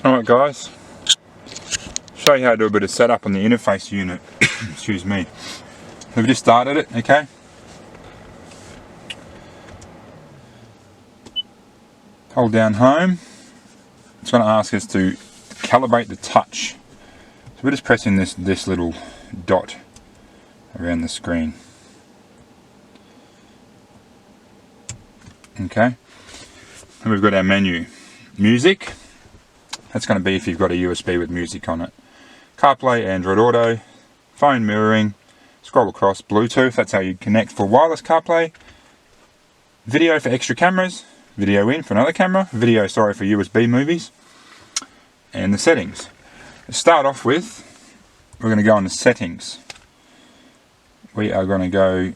Alright guys, show you how to do a bit of setup on the interface unit. Excuse me. We've just started it, okay? Hold down home. It's going to ask us to calibrate the touch. So we're just pressing this little dot around the screen. Okay, and we've got our menu. Music, that's going to be if you've got a USB with music on it. CarPlay, Android Auto, phone mirroring, scroll across, Bluetooth, that's how you connect for wireless CarPlay. Video for extra cameras, video in for another camera, video for USB movies. And the settings. To start off with, we're going to go into settings. We are going to go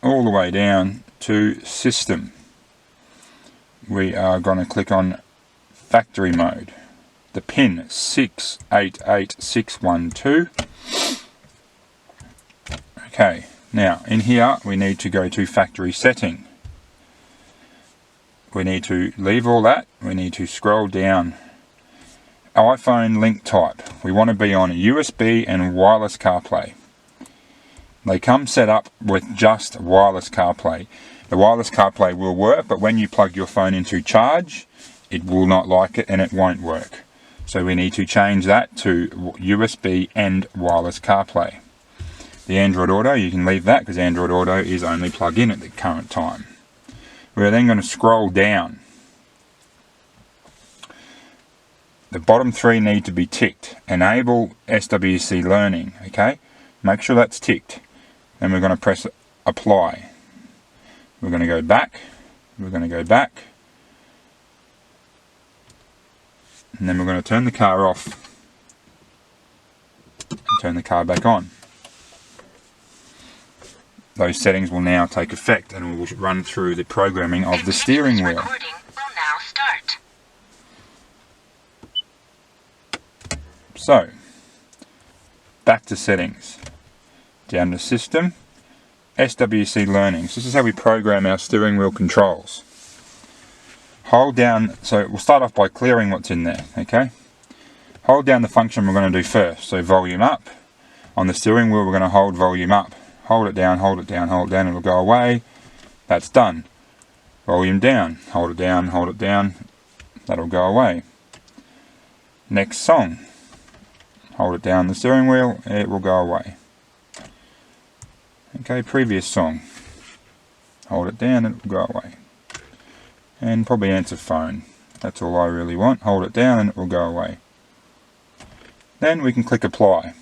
all the way down to system. We are going to click on factory mode. The pin 688612. Okay, now in here we need to go to factory setting. We need to leave all that. We need to scroll down. iPhone link type. We want to be on USB and wireless CarPlay. They come set up with just wireless CarPlay. The wireless CarPlay will work, but when you plug your phone into charge, it will not like it and it won't work. So we need to change that to USB and wireless CarPlay. The Android Auto, you can leave that because Android Auto is only plug in at the current time. We're then going to scroll down. The bottom three need to be ticked. Enable SWC Learning, okay? Make sure that's ticked. Then we're going to press apply. We're going to go back. We're going to go back. And then we're going to turn the car off. And turn the car back on. Those settings will now take effect and we will run through the programming of the steering wheel. So, back to settings. Down to system, SWC Learning. So this is how we program our steering wheel controls. Hold down, so we'll start off by clearing what's in there, okay? Hold down the function we're going to do first. So volume up. On the steering wheel we're going to hold volume up. Hold it down, hold it down, hold it down, it'll go away. That's done. Volume down, hold it down, that'll go away. Next song. Hold it down the steering wheel, it will go away. Okay, previous song. Hold it down, it will go away. And probably answer phone. That's all I really want. Hold it down and it will go away. Then we can click apply.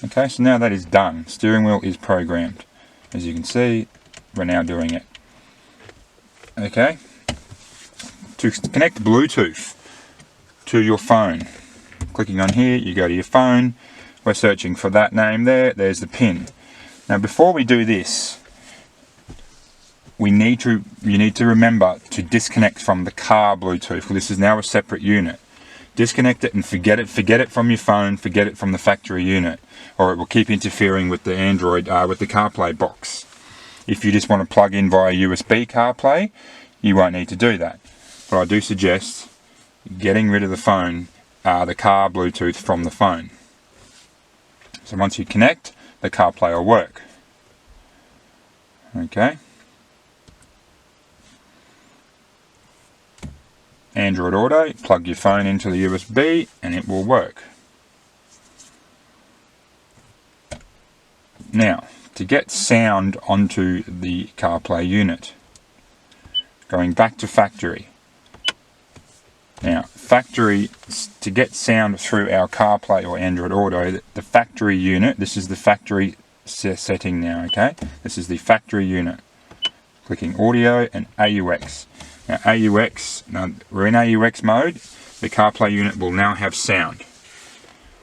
Okay, so now that is done. Steering wheel is programmed. As you can see, we're now doing it. Okay, to connect Bluetooth to your phone. Clicking on here, you go to your phone. We're searching for that name there. There's the pin. Now before we do this, you need to remember to disconnect from the car Bluetooth, because this is now a separate unit. Disconnect it and forget it from your phone, forget it from the factory unit, or it will keep interfering with the Android, with the CarPlay box. If you just want to plug in via USB CarPlay, you won't need to do that. But I do suggest getting rid of the phone, the car Bluetooth from the phone. So once you connect, the CarPlay will work. Okay. Android Auto, plug your phone into the USB and it will work. Now, to get sound onto the CarPlay unit, going back to factory. Now, factory, to get sound through our CarPlay or Android Auto, the factory unit, this is the factory setting now, okay? This is the factory unit. Clicking audio and AUX. Now AUX, now we're in AUX mode, the CarPlay unit will now have sound.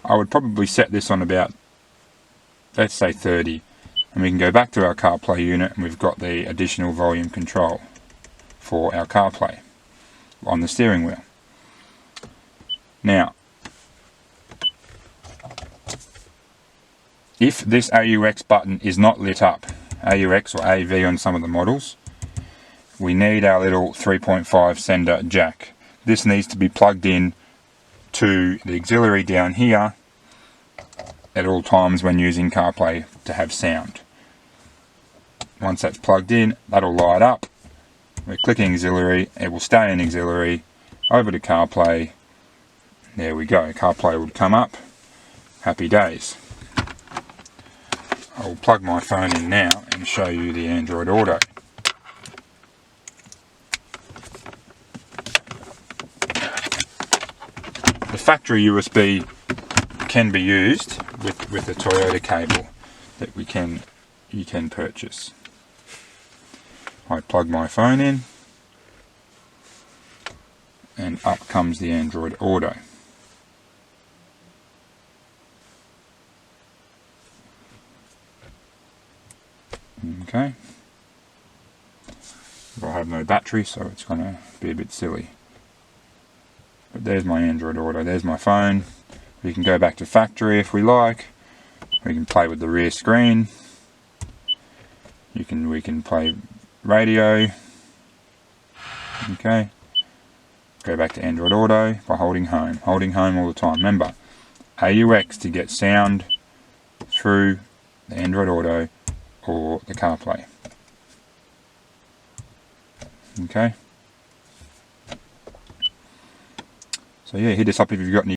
I would probably set this on about, let's say 30. And we can go back to our CarPlay unit and we've got the additional volume control for our CarPlay on the steering wheel. Now, if this AUX button is not lit up, AUX or AV on some of the models, we need our little 3.5 sender jack. this needs to be plugged in to the auxiliary down here at all times when using CarPlay to have sound. Once that's plugged in, that'll light up. We're clicking auxiliary, it will stay in auxiliary, over to CarPlay. There we go, CarPlay would come up. Happy days. I will plug my phone in now and show you the Android Auto. The factory USB can be used with the Toyota cable that you can purchase. I plug my phone in and up comes the Android Auto. Okay. I have no battery, so it's going to be a bit silly. But there's my Android Auto, there's my phone. We can go back to factory if we like. We can play with the rear screen. We can play radio. Okay. Go back to Android Auto by holding home. Holding home all the time. Remember, AUX to get sound through the Android Auto or the CarPlay. Okay. So yeah, hit us up if you've got any